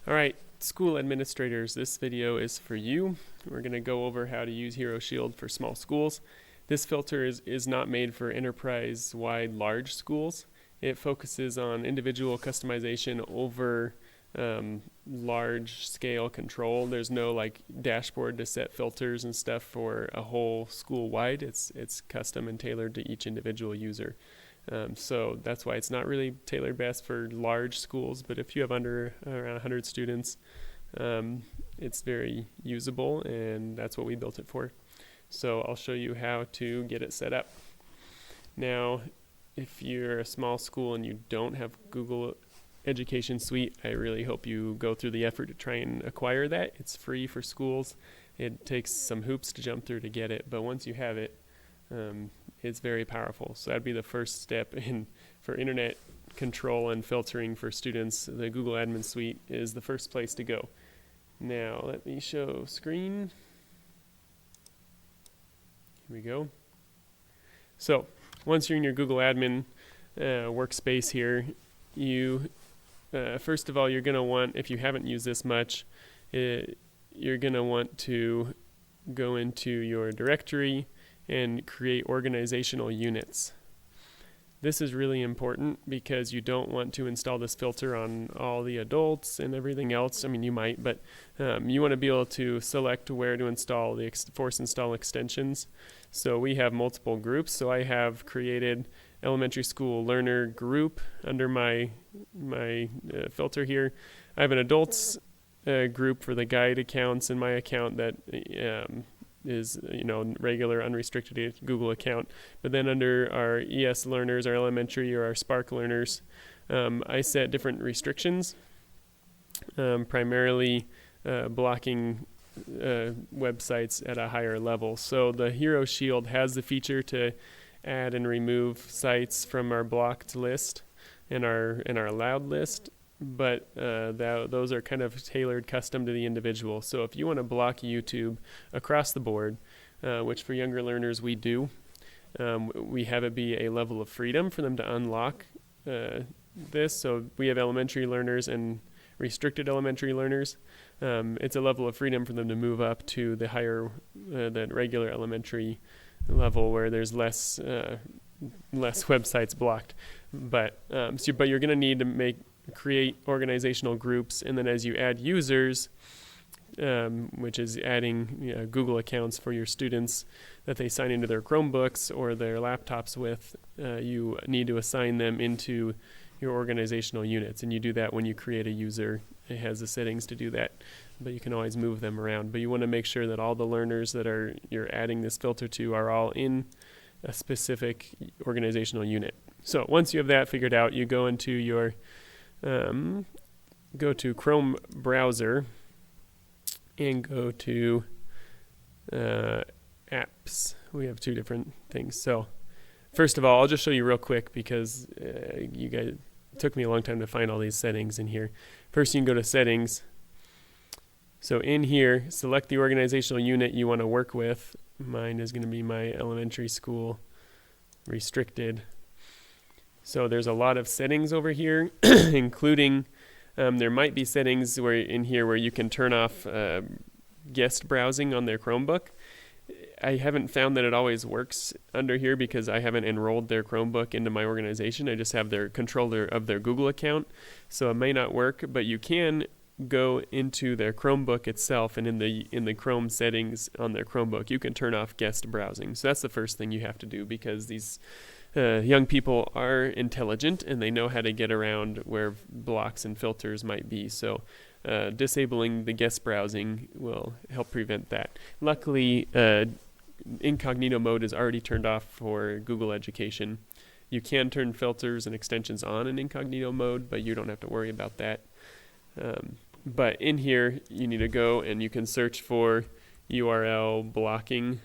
All right, school administrators, this video is for you. We're going to go over how to use Hero Shield for small schools. This filter is not made for enterprise-wide large schools. It focuses on individual customization over large-scale control. There's no like dashboard to set filters and stuff for a whole school-wide. It's custom and tailored to each individual user. So that's why it's not really tailored best for large schools, but if you have under around 100 students, it's very usable, and that's what we built it for. So I'll show you how to get it set up. Now, if you're a small school and you don't have Google Education Suite, I really hope you go through the effort to try and acquire that. It's free for schools. It takes some hoops to jump through to get it, but once you have it, it's very powerful. So that'd be the first step for internet control and filtering for students. The Google Admin Suite is the first place to go. Now let me show screen. Here we go. So once you're in your Google Admin workspace here, you first of all, you're going to want, if you haven't used this much, you're going to want to go into your directory and create organizational units. This is really important because you don't want to install this filter on all the adults and everything else. I mean, you might, but you want to be able to select where to install the force install extensions. So we have multiple groups. So I have created elementary school learner group under my filter here. I have an adults group for the guide accounts in my account that is regular unrestricted Google account. But then under our ES learners, our elementary or our Spark learners, I set different restrictions, primarily blocking websites at a higher level. So the Hero Shield has the feature to add and remove sites from our blocked list and our allowed list, but those are kind of tailored custom to the individual. So if you want to block YouTube across the board, which for younger learners we do, we have it be a level of freedom for them to unlock this. So we have elementary learners and restricted elementary learners. It's a level of freedom for them to move up to the higher, the regular elementary level where there's less websites blocked. But but you're going to need to create organizational groups, and then as you add users, which is adding Google accounts for your students that they sign into their Chromebooks or their laptops with, you need to assign them into your organizational units, and you do that when you create a user. It has the settings to do that, but you can always move them around. But you want to make sure that all the learners that you're adding this filter to are all in a specific organizational unit. So once you have that figured out, you go into your go to Chrome browser and go to apps. We have two different things. So first of all, I'll just show you real quick because you guys, it took me a long time to find all these settings in here. First, you can go to settings. So in here, select the organizational unit you want to work with. Mine is going to be my elementary school restricted. So there's a lot of settings over here, including there might be settings in here where you can turn off guest browsing on their Chromebook. I haven't found that it always works under here because I haven't enrolled their Chromebook into my organization. I just have their controller of their Google account. So it may not work, but you can go into their Chromebook itself, and in the Chrome settings on their Chromebook, you can turn off guest browsing. So that's the first thing you have to do because these young people are intelligent and they know how to get around where blocks and filters might be. So disabling the guest browsing will help prevent that. Luckily, incognito mode is already turned off for Google Education. You can turn filters and extensions on in incognito mode, but you don't have to worry about that. But in here, you need to go and you can search for URL blocking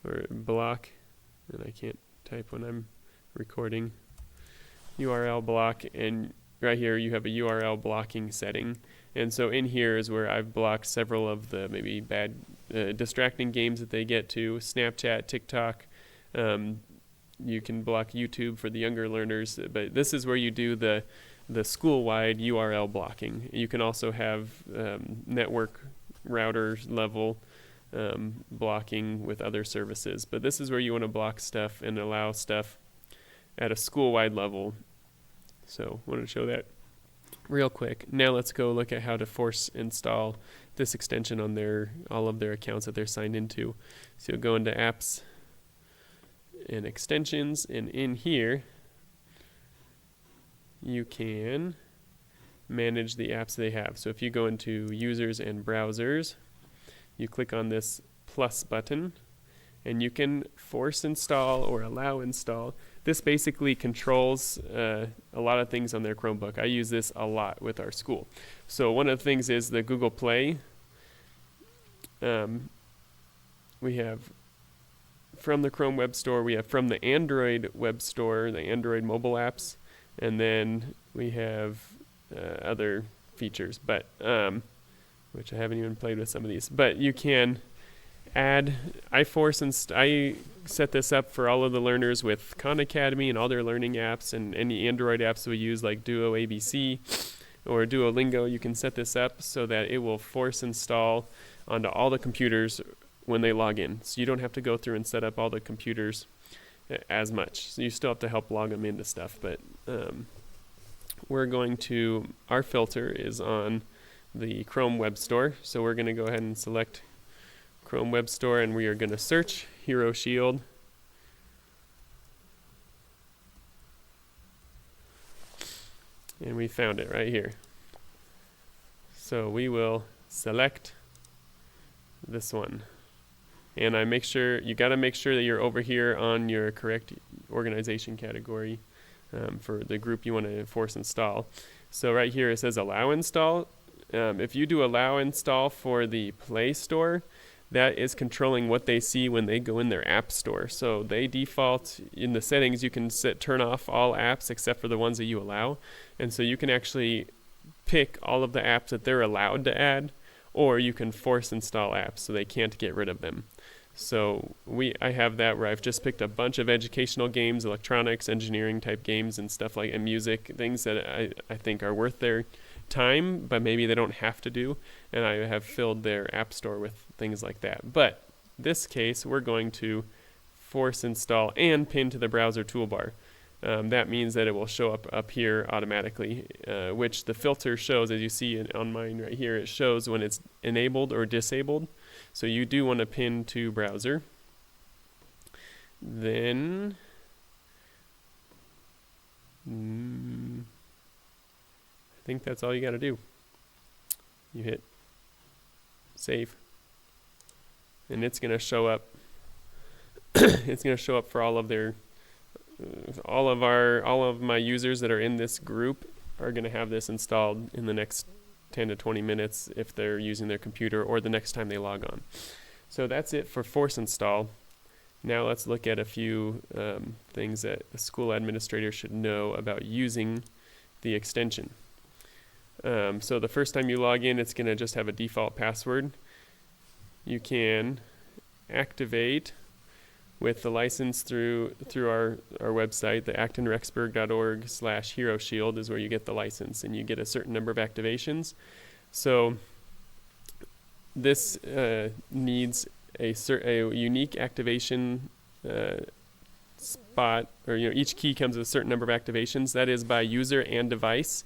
or block, and I can't type when I'm recording. URL block, and right here you have a URL blocking setting. And so in here is where I've blocked several of the maybe bad distracting games that they get to, Snapchat, TikTok. You can block YouTube for the younger learners, but this is where you do the the school-wide URL blocking. You can also have network router level blocking with other services, but this is where you want to block stuff and allow stuff at a school-wide level. So I wanted to show that real quick. Now let's go look at how to force install this extension on all of their accounts that they're signed into. So you'll go into apps and extensions, and in here you can manage the apps they have. So if you go into users and browsers, you click on this plus button and you can force install or allow install. This basically controls a lot of things on their Chromebook. I use this a lot with our school. So one of the things is the Google Play. We have from the Chrome Web Store, we have from the Android Web Store, the Android mobile apps, and then we have other features, but which I haven't even played with some of these. But you can add, I set this up for all of the learners with Khan Academy and all their learning apps and any Android apps we use like Duo ABC or Duolingo. You can set this up so that it will force install onto all the computers when they log in. So you don't have to go through and set up all the computers as much. So you still have to help log them into stuff, but our filter is on the Chrome Web Store. So we're going to go ahead and select Chrome Web Store, and we are going to search Hero Shield. And we found it right here. So we will select this one. And you got to make sure that you're over here on your correct organization category for the group you want to force install. So right here it says allow install. If you do allow install for the Play Store, that is controlling what they see when they go in their app store. So they default in the settings, you can turn off all apps except for the ones that you allow. And so you can actually pick all of the apps that they're allowed to add, or you can force install apps so they can't get rid of them. So I have that where I've just picked a bunch of educational games, electronics, engineering type games and stuff and music, things that I think are worth their time, but maybe they don't have to do, and I have filled their app store with things like that. But this case, we're going to force install and pin to the browser toolbar. That means that it will show up here automatically, which the filter shows, as you see on mine right here, it shows when it's enabled or disabled. So you do want to pin to browser. Then I think that's all you got to do. You hit save, and it's going to show up. It's going to show up for all of my users that are in this group are going to have this installed in the next 10 to 20 minutes if they're using their computer or the next time they log on. So that's it for force install. Now let's look at a few things that a school administrator should know about using the extension. So the first time you log in, it's going to just have a default password. You can activate with the license through our website. The actonrexburg.org/Hero Shield is where you get the license, and you get a certain number of activations. So this needs a unique activation spot, or each key comes with a certain number of activations. That is by user and device.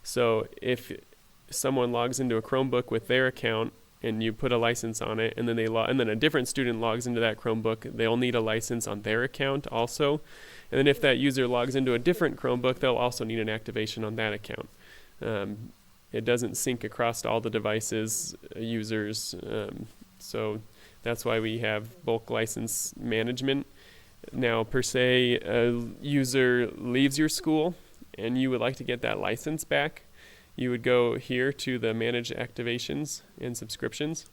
So if someone logs into a Chromebook with their account and you put a license on it, and then and then a different student logs into that Chromebook, they'll need a license on their account also. And then if that user logs into a different Chromebook, they'll also need an activation on that account. It doesn't sync across all the devices, users, so that's why we have bulk license management. Now, per se, a user leaves your school and you would like to get that license back, you would go here to the Manage Activations and Subscriptions.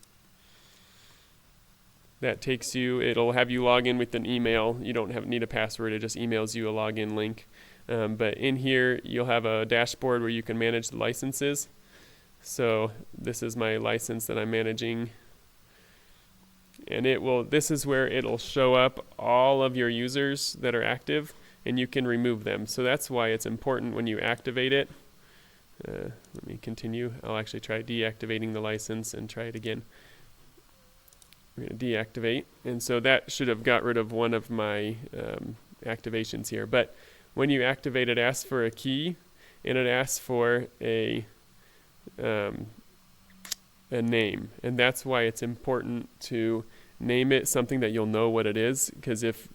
That takes you, it'll have you log in with an email. You don't need a password, it just emails you a login link. But in here, you'll have a dashboard where you can manage the licenses. So this is my license that I'm managing. And this is where it'll show up all of your users that are active, and you can remove them. So that's why it's important when you activate it let me continue. I'll actually try deactivating the license and try it again. We're going to deactivate, and so that should have got rid of one of my activations here. But when you activate, it asks for a key, and it asks for a name, and that's why it's important to name it something that you'll know what it is, because if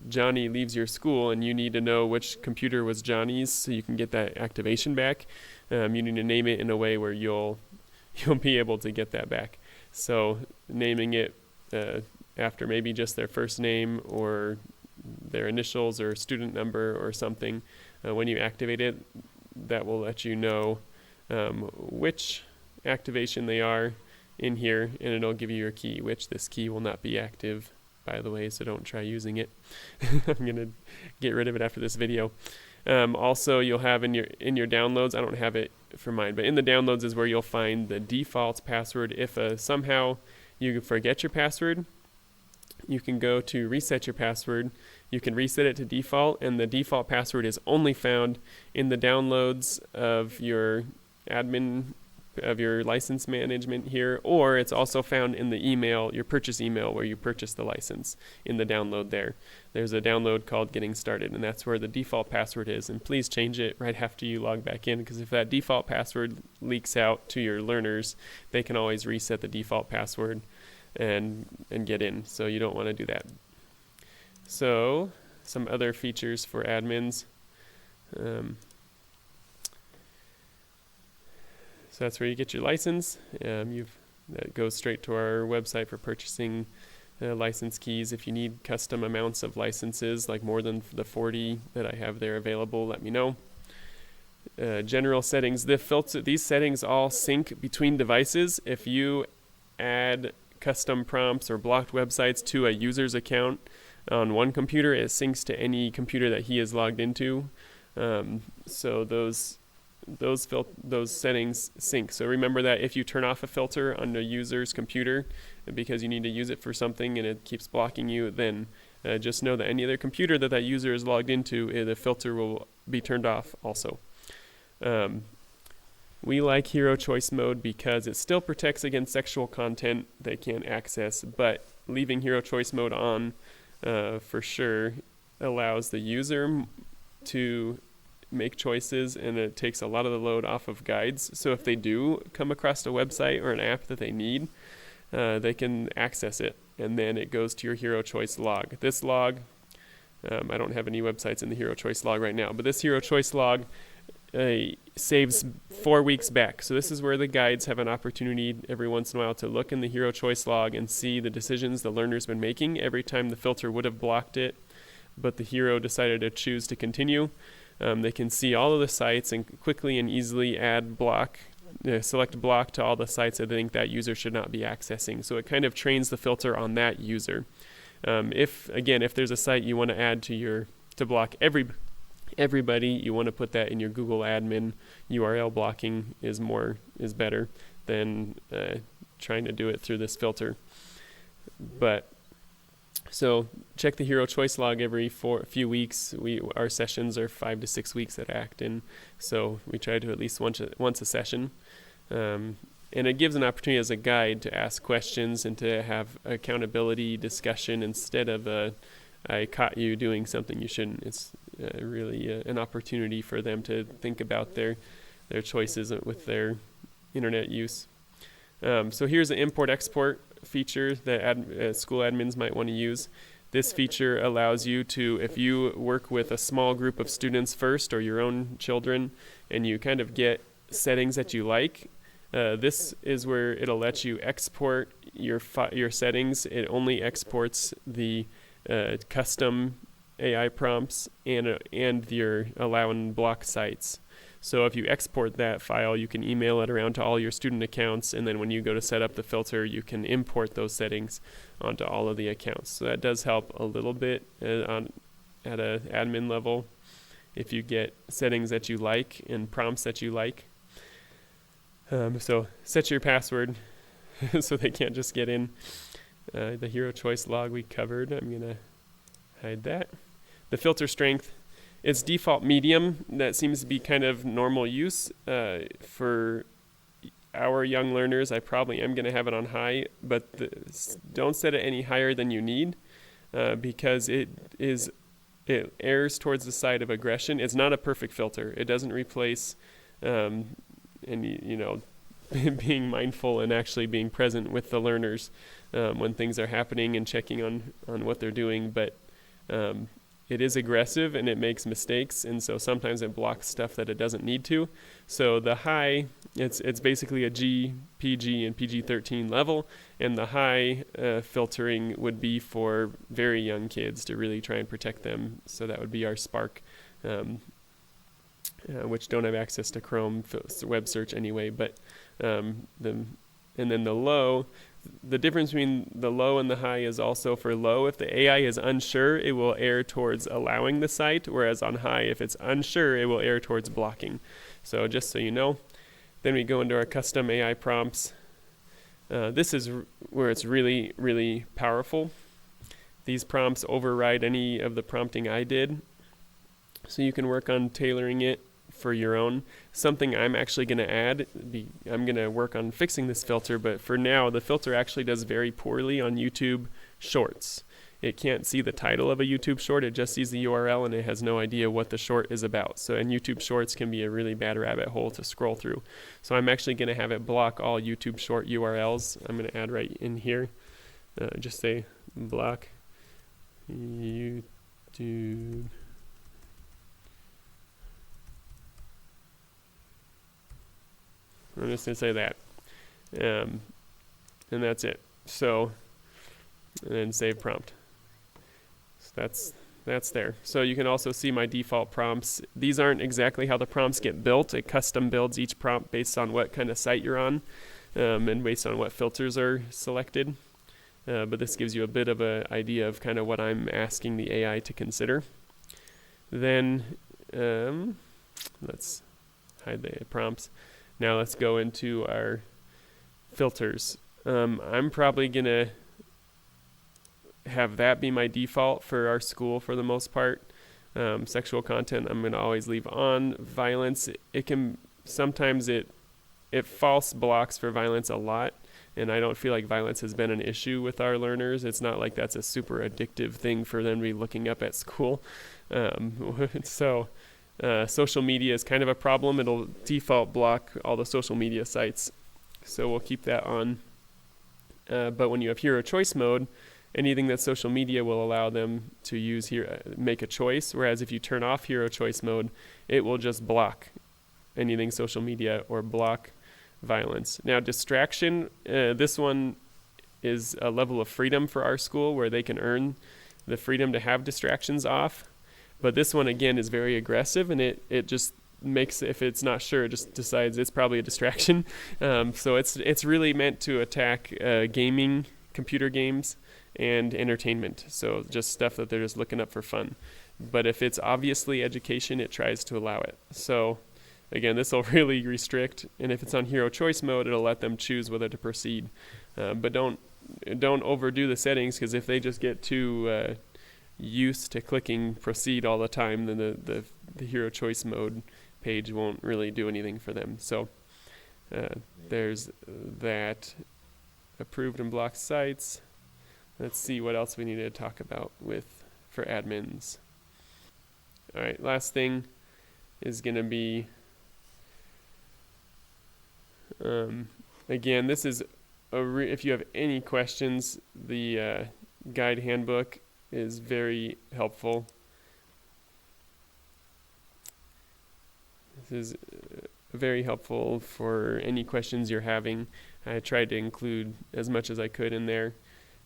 Johnny leaves your school and you need to know which computer was Johnny's so you can get that activation back, you need to name it in a way where you'll be able to get that back. So naming it after maybe just their first name or their initials or student number or something, when you activate it, that will let you know which activation they are in here, and it'll give you your key, which this key will not be active, by the way, so don't try using it. I'm going to get rid of it after this video. Also, you'll have in your downloads, I don't have it for mine, but in the downloads is where you'll find the default password. If somehow you forget your password, you can go to reset your password. You can reset it to default, and the default password is only found in the downloads of your admin of your license management here, or it's also found in the email, your purchase email, where you purchase the license. In the download there's a download called Getting Started, and that's where the default password is. And please change it right after you log back in, because if that default password leaks out to your learners, they can always reset the default password and get in, so you don't want to do that. So some other features for admins. So that's where you get your license. That goes straight to our website for purchasing license keys. If you need custom amounts of licenses, like more than the 40 that I have there available, let me know. General settings. These settings all sync between devices. If you add custom prompts or blocked websites to a user's account on one computer, it syncs to any computer that he is logged into. So those settings sync. So remember that if you turn off a filter on the user's computer because you need to use it for something and it keeps blocking you, then just know that any other computer that user is logged into, the filter will be turned off also. We like Hero Choice Mode because it still protects against sexual content they can't access, but leaving Hero Choice Mode on for sure allows the user to make choices, and it takes a lot of the load off of guides. So if they do come across a website or an app that they need, they can access it, and then it goes to your Hero Choice log. This log, I don't have any websites in the Hero Choice log right now, but this Hero Choice log saves 4 weeks back. So this is where the guides have an opportunity every once in a while to look in the Hero Choice log and see the decisions the learner's been making every time the filter would have blocked it, but the hero decided to choose to continue. They can see all of the sites and quickly and easily select block to all the sites that they think that user should not be accessing. So it kind of trains the filter on that user. If there's a site you want to add to block everybody, you want to put that in your Google admin. URL blocking is better than trying to do it through this filter. So check the Hero Choice log every few weeks. Our sessions are 5 to 6 weeks at Acton, so we try to at least once a session. And it gives an opportunity as a guide to ask questions and to have accountability discussion instead of I caught you doing something you shouldn't. It's really an opportunity for them to think about their choices with their internet use. So here's an import-export feature that school admins might want to use. This feature allows you to, if you work with a small group of students first or your own children, and you kind of get settings that you like, this is where it'll let you export your settings. It only exports the custom AI prompts and your allow and block sites. So if you export that file, you can email it around to all your student accounts, and then when you go to set up the filter, you can import those settings onto all of the accounts. So that does help a little bit at an admin level if you get settings that you like and prompts that you like. So set your password so they can't just get in. The Hero Choice log we covered. I'm going to hide that. The filter strength. It's default medium. That seems to be kind of normal use. For our young learners, I probably am going to have it on high, but don't set it any higher than you need, because it errs towards the side of aggression. It's not a perfect filter. It doesn't replace being mindful and actually being present with the learners when things are happening and checking on what they're doing. But it is aggressive and it makes mistakes, and so sometimes it blocks stuff that it doesn't need to. So the high, it's basically a G, PG, and PG-13 level, and the high filtering would be for very young kids to really try and protect them. So that would be our Spark, which don't have access to Chrome web search anyway. But and then the low. The difference between the low and the high is also for low. If the AI is unsure, it will err towards allowing the site, whereas on high, if it's unsure, it will err towards blocking. So just so you know. Then we go into our custom AI prompts. This is where it's really, really powerful. These prompts override any of the prompting I did. So you can work on tailoring it for your own. Something I'm actually going to add, I'm going to work on fixing this filter, but for now, the filter actually does very poorly on YouTube Shorts. It can't see the title of a YouTube short, it just sees the URL and it has no idea what the short is about. So, and YouTube Shorts can be a really bad rabbit hole to scroll through. So I'm actually going to have it block all YouTube Short URLs. I'm going to add right in here, just say block YouTube. I'm just going to say that. And that's it. So, and then save prompt. So that's there. So you can also see my default prompts. These aren't exactly how the prompts get built. It custom builds each prompt based on what kind of site you're on, and based on what filters are selected. But this gives you a bit of an idea of kind of what I'm asking the AI to consider. Then let's hide the prompts. Now let's go into our filters. I'm probably going to have that be my default for our school for the most part. Sexual content I'm going to always leave on. Violence, sometimes it false blocks for violence a lot, and I don't feel like violence has been an issue with our learners. It's not like that's a super addictive thing for them to be looking up at school. Social media is kind of a problem. It'll default block all the social media sites, so we'll keep that on. But when you have hero choice mode, anything that social media will allow them to use here, make a choice, whereas if you turn off hero choice mode, it will just block anything social media or block violence. Now distraction, this one is a level of freedom for our school where they can earn the freedom to have distractions off. But this one, again, is very aggressive, and it just makes, if it's not sure, it just decides it's probably a distraction. So it's really meant to attack gaming, computer games, and entertainment. So just stuff that they're just looking up for fun. But if it's obviously education, it tries to allow it. So again, this will really restrict, and if it's on hero choice mode, it'll let them choose whether to proceed. But don't overdo the settings, because if they just get too used to clicking proceed all the time, then the hero choice mode page won't really do anything for them. So there's that. Approved and blocked sites. Let's see what else we need to talk about for admins. All right, last thing is going to be, again, this is if you have any questions, the guide handbook is very helpful. This is very helpful for any questions you're having. I tried to include as much as I could in there.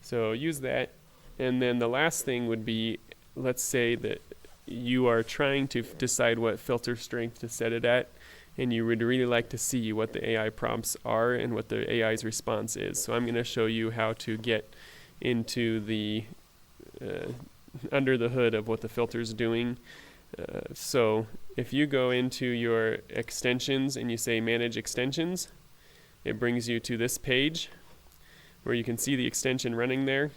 So use that. And then the last thing would be, let's say that you are trying to decide what filter strength to set it at, and you would really like to see what the AI prompts are and what the AI's response is. So I'm going to show you how to get into the under the hood of what the filter is doing. So if you go into your extensions and you say manage extensions, it brings you to this page where you can see the extension running there.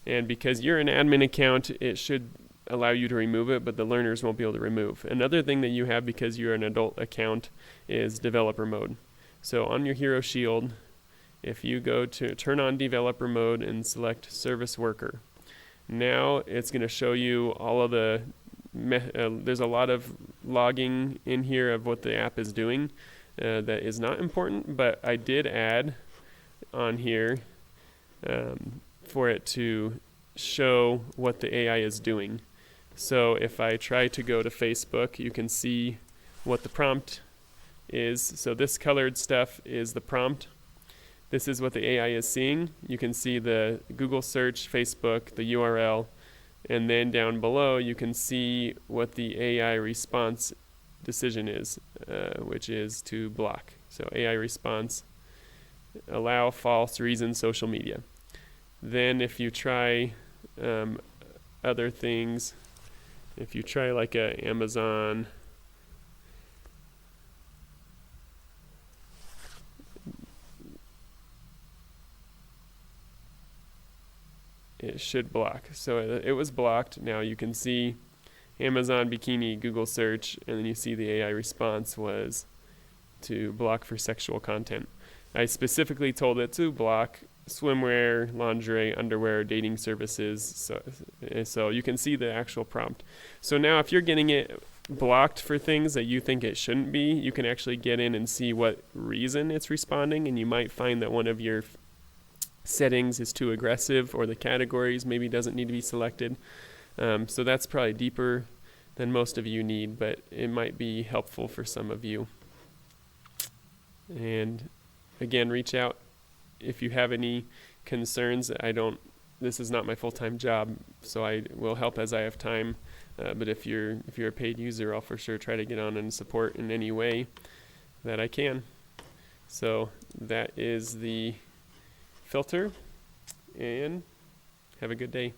And because you're an admin account, it should allow you to remove it, but the learners won't be able to remove. Another thing that you have because you're an adult account is developer mode. So on your Hero Shield, if you go to turn on developer mode and select service worker, now it's going to show you all of the, there's a lot of logging in here of what the app is doing that is not important, but I did add on here for it to show what the AI is doing. So if I try to go to Facebook, you can see what the prompt is. So this colored stuff is the prompt. This is what the AI is seeing. You can see the Google search, Facebook, the URL, and then down below you can see what the AI response decision is, which is to block. So AI response, allow false reason social media. Then if you try other things, if you try like a Amazon, it should block. So it was blocked. Now you can see Amazon bikini, Google search, and then you see the AI response was to block for sexual content. I specifically told it to block swimwear, lingerie, underwear, dating services. So you can see the actual prompt. So now if you're getting it blocked for things that you think it shouldn't be, you can actually get in and see what reason it's responding, and you might find that one of your settings is too aggressive, or the categories maybe doesn't need to be selected. So that's probably deeper than most of you need, but it might be helpful for some of you. And again, reach out if you have any concerns. This is not my full-time job, so I will help as I have time. But if you're a paid user, I'll for sure try to get on and support in any way that I can. So that is the filter, and have a good day.